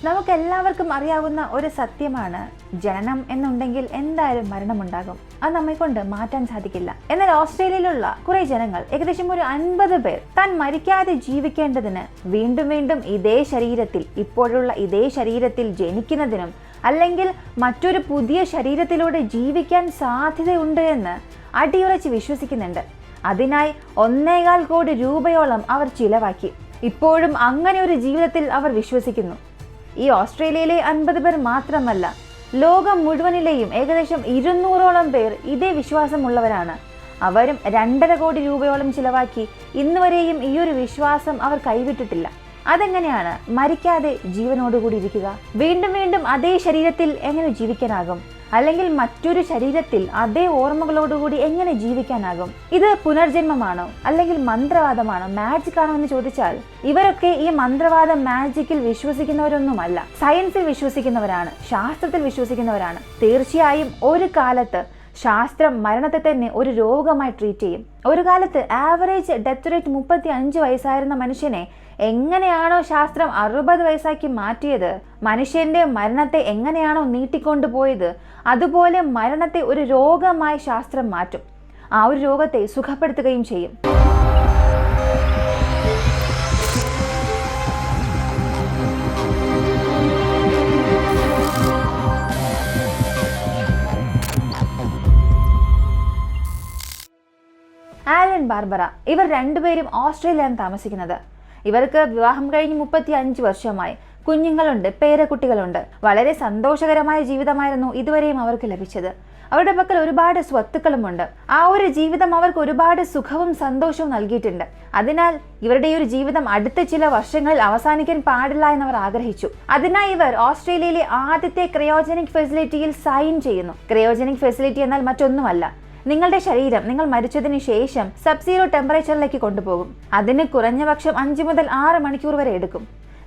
നമുക്കെല്ലാവർക്കും അറിയാവുന്ന ഒരു സത്യമാണ്, ജനനം എന്നുണ്ടെങ്കിൽ എന്തായാലും മരണമുണ്ടാകും. അത് നമ്മെ കൊണ്ട് മാറ്റാൻ സാധിക്കില്ല. എന്നാൽ ഓസ്ട്രേലിയയിലുള്ള കുറെ ജനങ്ങൾ, ഏകദേശം ഒരു 50 പേർ, താൻ മരിക്കാതെ ജീവിക്കേണ്ടതിന് വീണ്ടും വീണ്ടും ഇതേ ശരീരത്തിൽ, ഇപ്പോഴുള്ള ഇതേ ശരീരത്തിൽ ജനിക്കുന്നതിനും അല്ലെങ്കിൽ മറ്റൊരു പുതിയ ശരീരത്തിലൂടെ ജീവിക്കാൻ സാധ്യതയുണ്ട് എന്ന് അടിയുറച്ച് വിശ്വസിക്കുന്നുണ്ട്. അതിനായി 1.25 കോടി രൂപയോളം അവർ ചിലവാക്കി. ഇപ്പോഴും അങ്ങനെ ഒരു ജീവിതത്തിൽ അവർ വിശ്വസിക്കുന്നു. ഈ ഓസ്ട്രേലിയയിലെ 50 പേർ മാത്രമല്ല, ലോകം മുഴുവനിലെയും ഏകദേശം 200ഓളം പേർ ഇതേ വിശ്വാസമുള്ളവരാണ്. അവരും 2.5 കോടി രൂപയോളം ചിലവാക്കി ഇന്നുവരെയും ഈ ഒരു വിശ്വാസം അവർ കൈവിട്ടിട്ടില്ല. അതെങ്ങനെയാണ് മരിക്കാതെ ജീവനോടുകൂടി ഇരിക്കുക? വീണ്ടും വീണ്ടും അതേ ശരീരത്തിൽ എങ്ങനെ ജീവിക്കാനാകും? അല്ലെങ്കിൽ മറ്റൊരു ശരീരത്തിൽ അതേ ഓർമ്മകളോടുകൂടി എങ്ങനെ ജീവിക്കാനാകും? ഇത് പുനർജന്മമാണോ അല്ലെങ്കിൽ മന്ത്രവാദമാണോ, മാജിക് ആണോ എന്ന് ചോദിച്ചാൽ ഇവരൊക്കെ ഈ മന്ത്രവാദം, മാജിക്കിൽ വിശ്വസിക്കുന്നവരൊന്നുമല്ല. സയൻസിൽ വിശ്വസിക്കുന്നവരാണ്, ശാസ്ത്രത്തിൽ വിശ്വസിക്കുന്നവരാണ്. തീർച്ചയായും ഒരു കാലത്ത് ശാസ്ത്രം മരണത്തെ തന്നെ ഒരു രോഗമായി ട്രീറ്റ് ചെയ്യും. ഒരു കാലത്ത് ആവറേജ് ഡെത്ത് റേറ്റ് 35 വയസ്സായിരുന്ന മനുഷ്യനെ എങ്ങനെയാണോ ശാസ്ത്രം 60 വയസ്സാക്കി മാറ്റിയത്, മനുഷ്യന്റെ മരണത്തെ എങ്ങനെയാണോ നീട്ടിക്കൊണ്ടുപോയത്, അതുപോലെ മരണത്തെ ഒരു രോഗമായി ശാസ്ത്രം മാറ്റും. ആ ഒരു രോഗത്തെ സുഖപ്പെടുത്തുകയും ചെയ്യും. ആലൻ ബാർബറ, ഇവർ രണ്ടുപേരും ഓസ്ട്രേലിയയിലാണ് താമസിക്കുന്നത്. ഇവർക്ക് വിവാഹം കഴിഞ്ഞ് 35 വർഷമായി. കുഞ്ഞുങ്ങളുണ്ട്, പേരക്കുട്ടികളുണ്ട്. വളരെ സന്തോഷകരമായ ജീവിതമായിരുന്നു ഇതുവരെയും അവർക്ക് ലഭിച്ചത്. അവരുടെ പക്കൽ ഒരുപാട് സ്വത്തുക്കളുമുണ്ട്. ആ ഒരു ജീവിതം അവർക്ക് ഒരുപാട് സുഖവും സന്തോഷവും നൽകിയിട്ടുണ്ട്. അതിനാൽ ഇവരുടെ ഈ ഒരു ജീവിതം അടുത്ത ചില വർഷങ്ങളിൽ അവസാനിക്കാൻ പാടില്ല എന്നവർ ആഗ്രഹിച്ചു. അതിനായി ഇവർ ഓസ്ട്രേലിയയിലെ ആദ്യത്തെ ക്രയോജനിക് ഫെസിലിറ്റിയിൽ സൈൻ ചെയ്യുന്നു. ക്രയോജനിക് ഫെസിലിറ്റി എന്നാൽ മറ്റൊന്നുമല്ല, നിങ്ങളുടെ ശരീരം നിങ്ങൾ മരിച്ചതിന് ശേഷം സബ്സീറോ ടെമ്പറേച്ചറിലേക്ക് കൊണ്ടുപോകും. അതിന് കുറഞ്ഞപക്ഷം 5 മുതൽ 6 മണിക്കൂർ വരെ എടുക്കും.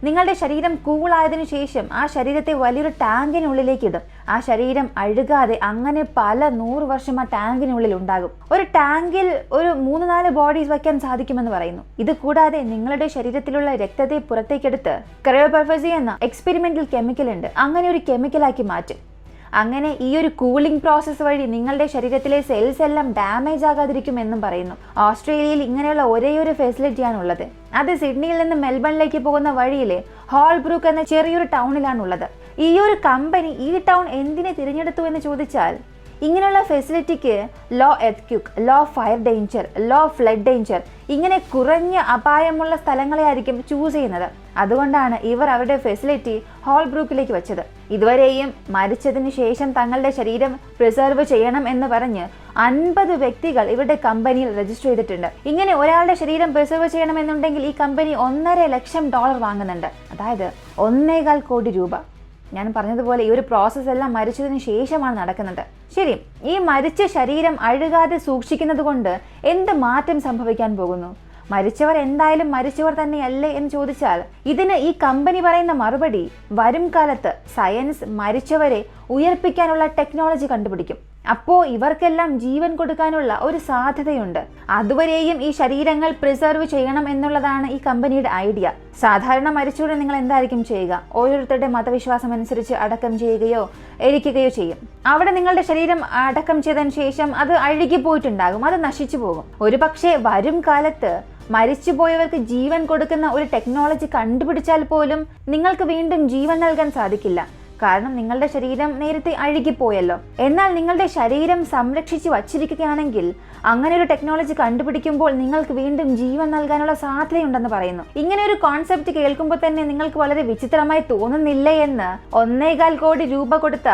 നിങ്ങളുടെ ശരീരം കൂളായതിനു ശേഷം ആ ശരീരത്തെ വലിയൊരു ടാങ്കിനുള്ളിലേക്ക് ഇടും. ആ ശരീരം അഴുകാതെ അങ്ങനെ പല 100 വർഷം ആ ടാങ്കിനുള്ളിൽ ഉണ്ടാകും. ഒരു ടാങ്കിൽ ഒരു 3-4 ബോഡീസ് വയ്ക്കാൻ സാധിക്കുമെന്ന് പറയുന്നു. ഇത് കൂടാതെ നിങ്ങളുടെ ശരീരത്തിലുള്ള രക്തത്തെ പുറത്തേക്കെടുത്ത് ക്രയോപർഫസി എന്ന എക്സ്പെരിമെന്റൽ കെമിക്കൽ ഉണ്ട്, അങ്ങനെ ഒരു കെമിക്കലാക്കി മാറ്റും. അങ്ങനെ ഈ ഒരു കൂളിംഗ് പ്രോസസ്സ് വഴി നിങ്ങളുടെ ശരീരത്തിലെ സെൽസ് എല്ലാം ഡാമേജ് ആകാതിരിക്കും എന്നും പറയുന്നു. ഓസ്ട്രേലിയയിൽ ഇങ്ങനെയുള്ള ഒരേയൊരു ഫെസിലിറ്റിയാണ് ഉള്ളത്. അത് സിഡ്നിയിൽ നിന്ന് മെൽബണിലേക്ക് പോകുന്ന വഴിയിലെ ഹോൾബ്രൂക്ക് എന്ന ചെറിയൊരു ടൗണിലാണുള്ളത്. ഈ ഒരു കമ്പനി ഈ ടൗൺ എന്തിനെ തിരഞ്ഞെടുത്തു എന്ന് ചോദിച്ചാൽ, ഇങ്ങനെയുള്ള ഫെസിലിറ്റിക്ക് low earthquake, low fire danger, low flood danger, ഇങ്ങനെ കുറഞ്ഞ അപായമുള്ള സ്ഥലങ്ങളെ ആയിരിക്കും ചൂസ് ചെയ്യുന്നത്. അതുകൊണ്ടാണ് ഇവർ അവരുടെ ഫെസിലിറ്റി ഹോൾബ്രൂക്കിലേക്ക് വെച്ചത്. ഇതുവരെയും മരിച്ചതിന് ശേഷം തങ്ങളുടെ ശരീരം പ്രിസർവ് ചെയ്യണം എന്ന് പറഞ്ഞ് 50 വ്യക്തികൾ ഇവരുടെ കമ്പനിയിൽ രജിസ്റ്റർ ചെയ്തിട്ടുണ്ട്. ഇങ്ങനെ ഒരാളുടെ ശരീരം പ്രിസർവ് ചെയ്യണമെന്നുണ്ടെങ്കിൽ ഈ കമ്പനി $1.5 ലക്ഷം വാങ്ങുന്നുണ്ട്, അതായത് 1.25 കോടി രൂപ. ഞാൻ പറഞ്ഞതുപോലെ ഈ ഒരു പ്രോസസ്സ് എല്ലാം മരിച്ചതിന് ശേഷമാണ് നടക്കുന്നത്. ശരി, ഈ മരിച്ച ശരീരം അഴുകാതെ സൂക്ഷിക്കുന്നത് കൊണ്ട് എന്ത് മാറ്റം സംഭവിക്കാൻ പോകുന്നു? മരിച്ചവർ എന്തായാലും മരിച്ചവർ തന്നെയല്ലേ എന്ന് ചോദിച്ചാൽ ഇതിന് ഈ കമ്പനി പറയുന്ന മറുപടി, വരും കാലത്ത് സയൻസ് മരിച്ചവരെ ഉയർപ്പിക്കാനുള്ള ടെക്നോളജി കണ്ടുപിടിക്കും. അപ്പോൾ ഇവർക്കെല്ലാം ജീവൻ കൊടുക്കാനുള്ള ഒരു സാധ്യതയുണ്ട്. അതുവരെയും ഈ ശരീരങ്ങൾ പ്രിസർവ് ചെയ്യണം എന്നുള്ളതാണ് ഈ കമ്പനിയുടെ ഐഡിയ. സാധാരണ മരിച്ചവരെ നിങ്ങൾ എന്തായിരിക്കും ചെയ്യുക? ഓരോരുത്തരുടെ മതവിശ്വാസം അനുസരിച്ച് അടക്കം ചെയ്യുകയോ എരിക്കുകയോ ചെയ്യും. അവിടെ നിങ്ങളുടെ ശരീരം അടക്കം ചെയ്തതിന് ശേഷം അത് അഴുകി പോയിട്ടുണ്ടാകും, അത് നശിച്ചു പോകും. ഒരു പക്ഷേ വരും കാലത്ത് മരിച്ചുപോയവർക്ക് ജീവൻ കൊടുക്കുന്ന ഒരു ടെക്നോളജി കണ്ടുപിടിച്ചാൽ പോലും നിങ്ങൾക്ക് വീണ്ടും ജീവൻ നൽകാൻ സാധിക്കില്ല. കാരണം നിങ്ങളുടെ ശരീരം നേരത്തെ അഴുകിപ്പോയല്ലോ. എന്നാൽ നിങ്ങളുടെ ശരീരം സംരക്ഷിച്ച് വച്ചിരിക്കുകയാണെങ്കിൽ അങ്ങനെ ഒരു ടെക്നോളജി കണ്ടുപിടിക്കുമ്പോൾ നിങ്ങൾക്ക് വീണ്ടും ജീവൻ നൽകാനുള്ള സാധ്യതയുണ്ടെന്ന് പറയുന്നു. ഇങ്ങനെ ഒരു കോൺസെപ്റ്റ് കേൾക്കുമ്പോൾ തന്നെ നിങ്ങൾക്ക് വളരെ വിചിത്രമായി തോന്നുന്നില്ലേ എന്ന് 1.25 കോടി രൂപ കൊടുത്ത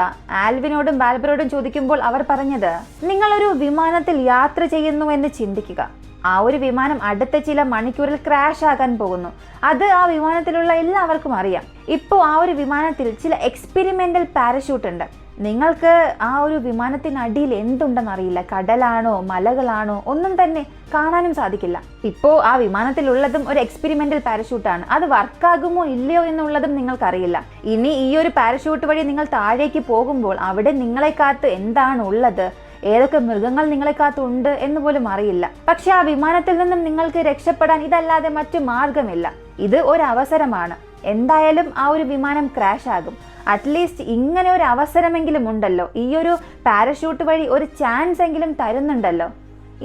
ആൽവിനോടും ബാർബറോടും ചോദിക്കുമ്പോൾ അവർ പറഞ്ഞത്, നിങ്ങളൊരു വിമാനത്തിൽ യാത്ര ചെയ്യുന്നു എന്ന് ചിന്തിക്കുക. ആ ഒരു വിമാനം അടുത്ത ചില മണിക്കൂറിൽ ക്രാഷ് ആകാൻ പോകുന്നു. അത് ആ വിമാനത്തിലുള്ള എല്ലാവർക്കും അറിയാം. ഇപ്പോൾ ആ ഒരു വിമാനത്തിൽ ചില എക്സ്പെരിമെന്റൽ പാരഷൂട്ട് ഉണ്ട്. നിങ്ങൾക്ക് ആ ഒരു വിമാനത്തിനടിയിൽ എന്തുണ്ടെന്ന് അറിയില്ല. കടലാണോ മലകളാണോ ഒന്നും തന്നെ കാണാനും സാധിക്കില്ല. ഇപ്പോൾ ആ വിമാനത്തിലുള്ളതും ഒരു എക്സ്പെരിമെന്റൽ പാരഷൂട്ടാണ്. അത് വർക്കാകുമോ ഇല്ലയോ എന്നുള്ളതും നിങ്ങൾക്കറിയില്ല. ഇനി ഈ ഒരു പാരഷൂട്ട് വഴി നിങ്ങൾ താഴേക്ക് പോകുമ്പോൾ അവിടെ നിങ്ങളെ കാത്ത് എന്താണ് ഉള്ളത്, ഏതൊക്കെ മൃഗങ്ങൾ നിങ്ങളെ കാത്തുണ്ട് എന്ന് പോലും അറിയില്ല. പക്ഷെ ആ വിമാനത്തിൽ നിന്നും നിങ്ങൾക്ക് രക്ഷപ്പെടാൻ ഇതല്ലാതെ മറ്റു മാർഗമില്ല. ഇത് ഒരു അവസരമാണ്. എന്തായാലും ആ ഒരു വിമാനം ക്രാഷ് ആകും. അറ്റ്ലീസ്റ്റ് ഇങ്ങനെ ഒരു അവസരമെങ്കിലും ഉണ്ടല്ലോ, ഈ ഒരു പാരഷൂട്ട് വഴി ഒരു ചാൻസ് എങ്കിലും തരുന്നുണ്ടല്ലോ.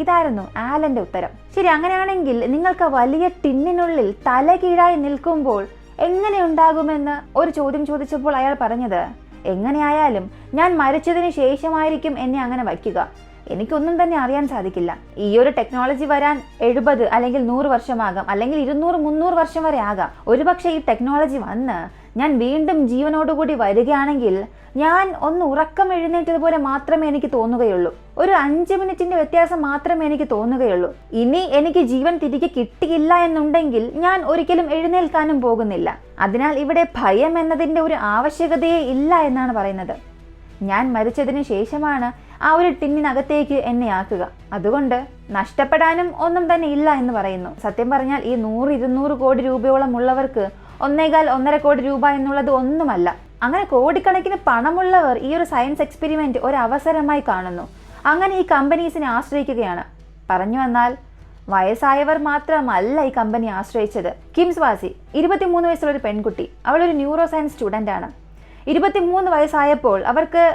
ഇതായിരുന്നു ആലന്റെ ഉത്തരം. ശരി, അങ്ങനെയാണെങ്കിൽ നിങ്ങൾക്ക് വലിയ ടിന്നിനുള്ളിൽ തല കീഴായി നിൽക്കുമ്പോൾ എങ്ങനെ ഉണ്ടാകുമെന്ന് ഒരു ചോദ്യം ചോദിച്ചപ്പോൾ അയാൾ പറഞ്ഞത്, എങ്ങനെയായാലും ഞാൻ മരിച്ചതിന് ശേഷമായിരിക്കും എന്നെ അങ്ങനെ വയ്ക്കുക. എനിക്കൊന്നും തന്നെ അറിയാൻ സാധിക്കില്ല. ഈ ഒരു ടെക്നോളജി വരാൻ 70 അല്ലെങ്കിൽ 100 വർഷമാകാം, അല്ലെങ്കിൽ 200-300 വർഷം വരെ ആകാം. ഒരുപക്ഷെ ഈ ടെക്നോളജി വന്ന് ഞാൻ വീണ്ടും ജീവനോടുകൂടി വരികയാണെങ്കിൽ ഞാൻ ഒന്ന് ഉറക്കം എഴുന്നേറ്റതുപോലെ മാത്രമേ എനിക്ക് തോന്നുകയുള്ളൂ. ഒരു 5 മിനിറ്റിന്റെ വ്യത്യാസം മാത്രമേ എനിക്ക് തോന്നുകയുള്ളൂ. ഇനി എനിക്ക് ജീവൻ തിരികെ കിട്ടിയില്ല എന്നുണ്ടെങ്കിൽ ഞാൻ ഒരിക്കലും എഴുന്നേൽക്കാനും പോകുന്നില്ല. അതിനാൽ ഇവിടെ ഭയം എന്നതിന്റെ ഒരു ആവശ്യകതയേ ഇല്ല എന്നാണ് പറയുന്നത്. ഞാൻ മരിച്ചതിന് ശേഷമാണ് ആ ഒരു ടിന്നിനകത്തേക്ക് എന്നെ ആക്കുക. അതുകൊണ്ട് നഷ്ടപ്പെടാനും ഒന്നും തന്നെ ഇല്ല എന്ന് പറയുന്നു. സത്യം പറഞ്ഞാൽ ഈ 100-200 കോടി രൂപയോളം ഉള്ളവർക്ക് 1.5-1.5 കോടി രൂപ എന്നുള്ളത് ഒന്നുമല്ല. അങ്ങനെ കോടിക്കണക്കിന് പണമുള്ളവർ ഈ ഒരു സയൻസ് എക്സ്പെരിമെന്റ് ഒരു അവസരമായി കാണുന്നു. അങ്ങനെ ഈ കമ്പനീസിനെ ആശ്രയിക്കുകയാണ്. പറഞ്ഞു വന്നാൽ വയസ്സായവർ മാത്രമല്ല ഈ കമ്പനി ആശ്രയിച്ചത്. കിം സ്വാസി 23 വയസ്സുള്ള ഒരു പെൺകുട്ടി. അവളൊരു ന്യൂറോ സയൻസ് സ്റ്റുഡൻ്റ് ആണ്. 23 വയസ്സായപ്പോൾ അവർക്ക്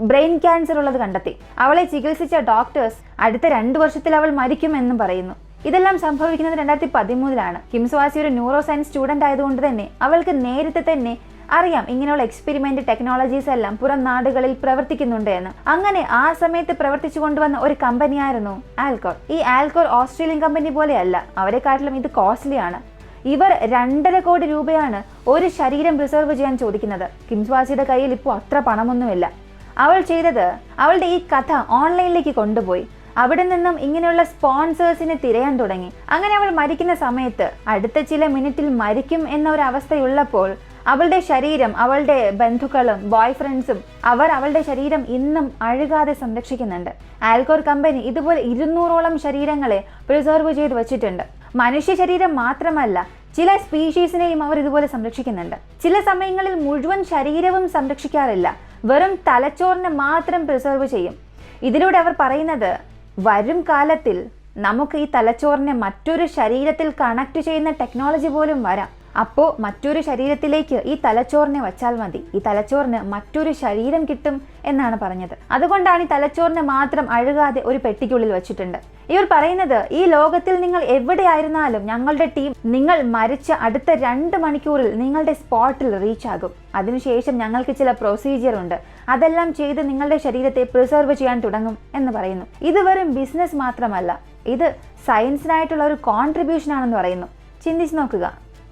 ബ്രെയിൻ ക്യാൻസർ ഉള്ളത് കണ്ടെത്തി. അവളെ ചികിത്സിച്ച ഡോക്ടേഴ്സ് അടുത്ത 2 വർഷത്തിൽ അവൾ മരിക്കുമെന്നും പറയുന്നു. ഇതെല്ലാം സംഭവിക്കുന്നത് 2013-ലാണ്. കിം സ്വാസി ഒരു ന്യൂറോ സയൻസ് സ്റ്റുഡൻ്റ് ആയതുകൊണ്ട് തന്നെ അവൾക്ക് നേരത്തെ തന്നെ അറിയാം ഇങ്ങനെയുള്ള എക്സ്പെരിമെന്റ് ടെക്നോളജീസ് എല്ലാം പുറം നാടുകളിൽ പ്രവർത്തിക്കുന്നുണ്ട് എന്ന്. അങ്ങനെ ആ സമയത്ത് പ്രവർത്തിച്ചു കൊണ്ടുവന്ന ഒരു കമ്പനിയായിരുന്നു ആൽക്കോർ. ഈ ആൽക്കോർ ഓസ്ട്രേലിയൻ കമ്പനി പോലെയല്ല, അവരെക്കാട്ടിലും ഇത് കോസ്റ്റ്ലി ആണ്. ഇവർ 2.5 കോടി രൂപയാണ് ഒരു ശരീരം റിസർവ് ചെയ്യാൻ ചോദിക്കുന്നത്. കിം സ്വാസിയുടെ കയ്യിൽ ഇപ്പോൾ അത്ര പണമൊന്നുമില്ല. അവൾ ചെയ്തത് അവളുടെ ഈ കഥ ഓൺലൈനിലേക്ക് കൊണ്ടുപോയി. അവിടെ നിന്നും ഇങ്ങനെയുള്ള സ്പോൺസേഴ്സിനെ തിരയാൻ തുടങ്ങി. അങ്ങനെ അവൾ മരിക്കുന്ന സമയത്ത് അടുത്ത ചില മിനിറ്റിൽ മരിക്കും എന്ന ഒരു അവസ്ഥയുള്ളപ്പോൾ അവളുടെ ശരീരം അവളുടെ ബന്ധുക്കളും ബോയ് ഫ്രണ്ട്സും അവർ അവളുടെ ശരീരം ഇന്നും അഴുകാതെ സംരക്ഷിക്കുന്നുണ്ട്. ആൽക്കോർ കമ്പനി ഇതുപോലെ 200ഓളം ശരീരങ്ങളെ പ്രിസർവ് ചെയ്ത് വെച്ചിട്ടുണ്ട്. മനുഷ്യ ശരീരം മാത്രമല്ല, ചില സ്പീഷീസിനെയും അവർ ഇതുപോലെ സംരക്ഷിക്കുന്നുണ്ട്. ചില സമയങ്ങളിൽ മുഴുവൻ ശരീരവും സംരക്ഷിക്കാറില്ല, വെറും തലച്ചോറിനെ മാത്രം പ്രിസർവ് ചെയ്യും. ഇതിലൂടെ അവർ പറയുന്നത് വരും കാലത്തിൽ നമുക്ക് ഈ തലച്ചോറിനെ മറ്റൊരു ശരീരത്തിൽ കണക്ട് ചെയ്യുന്ന ടെക്നോളജി പോലും വരാം. അപ്പോൾ മറ്റൊരു ശരീരത്തിലേക്ക് ഈ തലച്ചോറിനെ വച്ചാൽ മതി, ഈ തലച്ചോറിന് മറ്റൊരു ശരീരം കിട്ടും എന്നാണ് പറഞ്ഞത്. അതുകൊണ്ടാണ് ഈ തലച്ചോറിനെ മാത്രം അഴുകാതെ ഒരു പെട്ടിക്കുള്ളിൽ വെച്ചിട്ടുണ്ട്. ഇവർ പറയുന്നത് ഈ ലോകത്തിൽ നിങ്ങൾ എവിടെയായിരുന്നാലും ഞങ്ങളുടെ ടീം നിങ്ങൾ മരിച്ച അടുത്ത 2 മണിക്കൂറിൽ നിങ്ങളുടെ സ്പോട്ടിൽ റീച്ച് ആകും. അതിനുശേഷം ഞങ്ങൾക്ക് ചില പ്രൊസീജിയർ ഉണ്ട്, അതെല്ലാം ചെയ്ത് നിങ്ങളുടെ ശരീരത്തെ പ്രിസർവ് ചെയ്യാൻ തുടങ്ങും എന്ന് പറയുന്നു. ഇത് വെറും ബിസിനസ് മാത്രമല്ല, ഇത് സയൻസിനായിട്ടുള്ള ഒരു കോൺട്രിബ്യൂഷൻ ആണെന്ന് പറയുന്നു. ചിന്തിച്ച് നോക്കുക,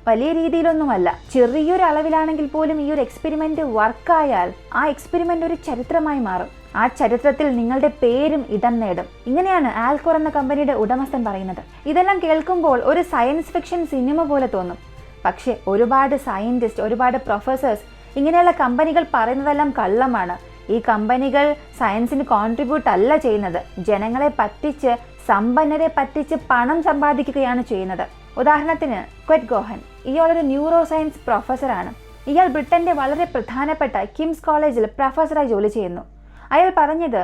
വലിയ രീതിയിലൊന്നുമല്ല, ചെറിയൊരു അളവിലാണെങ്കിൽ പോലും ഈ ഒരു എക്സ്പെരിമെന്റ് വർക്കായാൽ ആ എക്സ്പെരിമെന്റ് ഒരു ചരിത്രമായി മാറും. ആ ചരിത്രത്തിൽ നിങ്ങളുടെ പേരും ഇടം നേടും. ഇങ്ങനെയാണ് ആൽക്കോർ എന്ന കമ്പനിയുടെ ഉടമസ്ഥൻ പറയുന്നത്. ഇതെല്ലാം കേൾക്കുമ്പോൾ ഒരു സയൻസ് ഫിക്ഷൻ സിനിമ പോലെ തോന്നും. പക്ഷേ ഒരുപാട് സയന്റിസ്റ്റ്, ഒരുപാട് പ്രൊഫസേഴ്സ് ഇങ്ങനെയുള്ള കമ്പനികൾ പറയുന്നതെല്ലാം കള്ളമാണ്. ഈ കമ്പനികൾ സയൻസിന് കോൺട്രിബ്യൂട്ട് അല്ല ചെയ്യുന്നത്, ജനങ്ങളെ പറ്റിച്ച്, സമ്പന്നരെ പറ്റിച്ച് പണം സമ്പാദിക്കുകയാണ് ചെയ്യുന്നത്. ഉദാഹരണത്തിന് ക്വറ്റ് ഗോഹൻ, ഇയാളൊരു ന്യൂറോ സയൻസ് പ്രൊഫസറാണ്. ഇയാൾ ബ്രിട്ടന്റെ വളരെ പ്രധാനപ്പെട്ട കിംസ് കോളേജിൽ പ്രൊഫസറായി ജോലി ചെയ്യുന്നു. അയാൾ പറഞ്ഞത്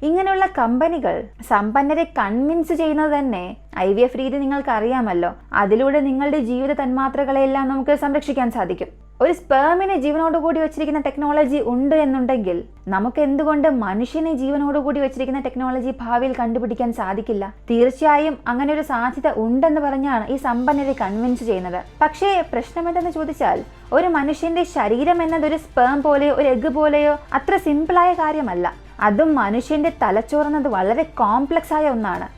ഇങ്ങനെയുള്ള കമ്പനികൾ സമ്പന്നരെ കൺവിൻസ് ചെയ്യുന്നത് തന്നെ IVF രീതി നിങ്ങൾക്ക് അറിയാമല്ലോ, അതിലൂടെ നിങ്ങളുടെ ജീവിത തന്മാത്രകളെല്ലാം നമുക്ക് സംരക്ഷിക്കാൻ സാധിക്കും. ഒരു സ്പേമിനെ ജീവനോടുകൂടി വെച്ചിരിക്കുന്ന ടെക്നോളജി ഉണ്ട് എന്നുണ്ടെങ്കിൽ നമുക്ക് എന്തുകൊണ്ട് മനുഷ്യനെ ജീവനോടുകൂടി വെച്ചിരിക്കുന്ന ടെക്നോളജി ഭാവിയിൽ കണ്ടുപിടിക്കാൻ സാധിക്കില്ല? തീർച്ചയായും അങ്ങനെ ഒരു സാധ്യത ഉണ്ടെന്ന് പറഞ്ഞാണ് ഈ സമ്പന്നരെ കൺവിൻസ് ചെയ്യുന്നത്. പക്ഷേ പ്രശ്നം എന്തെന്ന് ചോദിച്ചാൽ, ഒരു മനുഷ്യന്റെ ശരീരം എന്നത് ഒരു സ്പേം പോലെയോ ഒരു എഗ് പോലെയോ അത്ര സിമ്പിളായ കാര്യമല്ല. അതും മനുഷ്യന്റെ തലച്ചോറെന്നത് വളരെ കോംപ്ലക്സ് ആയ ഒന്നാണ്.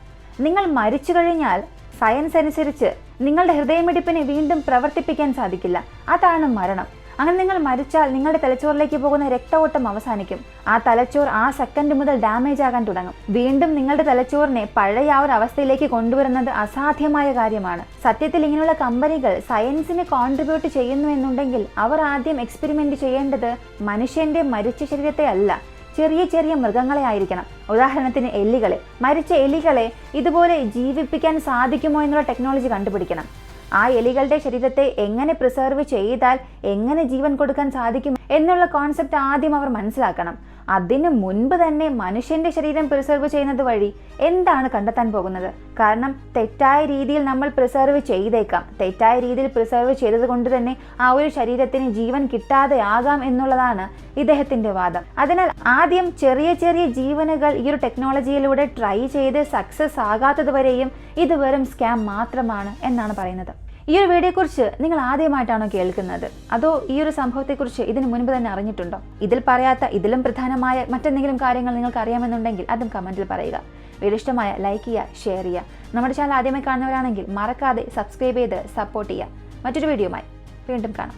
നിങ്ങൾ മരിച്ചു കഴിഞ്ഞാൽ സയൻസ് അനുസരിച്ച് നിങ്ങളുടെ ഹൃദയമിടിപ്പിനെ വീണ്ടും പ്രവർത്തിപ്പിക്കാൻ സാധിക്കില്ല. അതാണ് മരണം. അങ്ങനെ നിങ്ങൾ മരിച്ചാൽ നിങ്ങളുടെ തലച്ചോറിലേക്ക് പോകുന്ന രക്തഓട്ടം അവസാനിക്കും. ആ തലച്ചോർ ആ സെക്കൻഡ് മുതൽ ഡാമേജ് ആകാൻ തുടങ്ങും. വീണ്ടും നിങ്ങളുടെ തലച്ചോറിനെ പഴയ ആ ഒരു അവസ്ഥയിലേക്ക് കൊണ്ടുവരുന്നത് അസാധ്യമായ കാര്യമാണ്. സത്യത്തിൽ ഇങ്ങനെയുള്ള കമ്പനികൾ സയൻസിന് കോൺട്രിബ്യൂട്ട് ചെയ്യുന്നു എന്നുണ്ടെങ്കിൽ അവർ ആദ്യം എക്സ്പെരിമെന്റ് ചെയ്യേണ്ടത് മനുഷ്യന്റെ മരിച്ച ശരീരത്തെ അല്ല, ചെറിയ ചെറിയ മൃഗങ്ങളെ ആയിരിക്കണം. ഉദാഹരണത്തിന് എലികളെ, മരിച്ച എലികളെ ഇതുപോലെ ജീവിപ്പിക്കാൻ സാധിക്കുമോ എന്നുള്ള ടെക്നോളജി കണ്ടുപിടിക്കണം. ആ എലികളുടെ ശരീരത്തെ എങ്ങനെ പ്രിസർവ് ചെയ്താൽ എങ്ങനെ ജീവൻ കൊടുക്കാൻ സാധിക്കും എന്നുള്ള കോൺസെപ്റ്റ് ആദ്യം അവർ മനസ്സിലാക്കണം. അതിനു മുൻപ് തന്നെ മനുഷ്യന്റെ ശരീരം പ്രിസർവ് ചെയ്യുന്നത് വഴി എന്താണ് കണ്ടെത്താൻ പോകുന്നത്? കാരണം തെറ്റായ രീതിയിൽ നമ്മൾ പ്രിസർവ് ചെയ്തേക്കാം. തെറ്റായ രീതിയിൽ പ്രിസർവ് ചെയ്തത് കൊണ്ട് തന്നെ ആ ഒരു ശരീരത്തിന് ജീവൻ കിട്ടാതെ ആകാം എന്നുള്ളതാണ് ഇദ്ദേഹത്തിന്റെ വാദം. അതിനാൽ ആദ്യം ചെറിയ ചെറിയ ജീവനുകൾ ഈ ഒരു ടെക്നോളജിയിലൂടെ ട്രൈ ചെയ്ത് സക്സസ് ആകാത്തത് വരെയും ഇത് വെറും സ്കാം മാത്രമാണ് എന്നാണ് പറയുന്നത്. ഈ ഒരു വീഡിയോയെക്കുറിച്ച് നിങ്ങൾ ആദ്യമായിട്ടാണോ കേൾക്കുന്നത്, അതോ ഈ ഒരു സംഭവത്തെക്കുറിച്ച് ഇതിനു മുൻപ് തന്നെ അറിഞ്ഞിട്ടുണ്ടോ? ഇതിൽ പറയാത്ത ഇതിലും പ്രധാനമായ മറ്റെന്തെങ്കിലും കാര്യങ്ങൾ നിങ്ങൾക്ക് അറിയാമെന്നുണ്ടെങ്കിൽ അതും കമന്റിൽ പറയുക. വീഡിയോ ഇഷ്ടമായ ലൈക്ക് ചെയ്യുക, ഷെയർ ചെയ്യുക. നമ്മുടെ ചാനൽ ആദ്യമായി കാണുന്നവരാണെങ്കിൽ മറക്കാതെ സബ്സ്ക്രൈബ് ചെയ്ത് സപ്പോർട്ട് ചെയ്യുക. മറ്റൊരു വീഡിയോയുമായി വീണ്ടും കാണാം.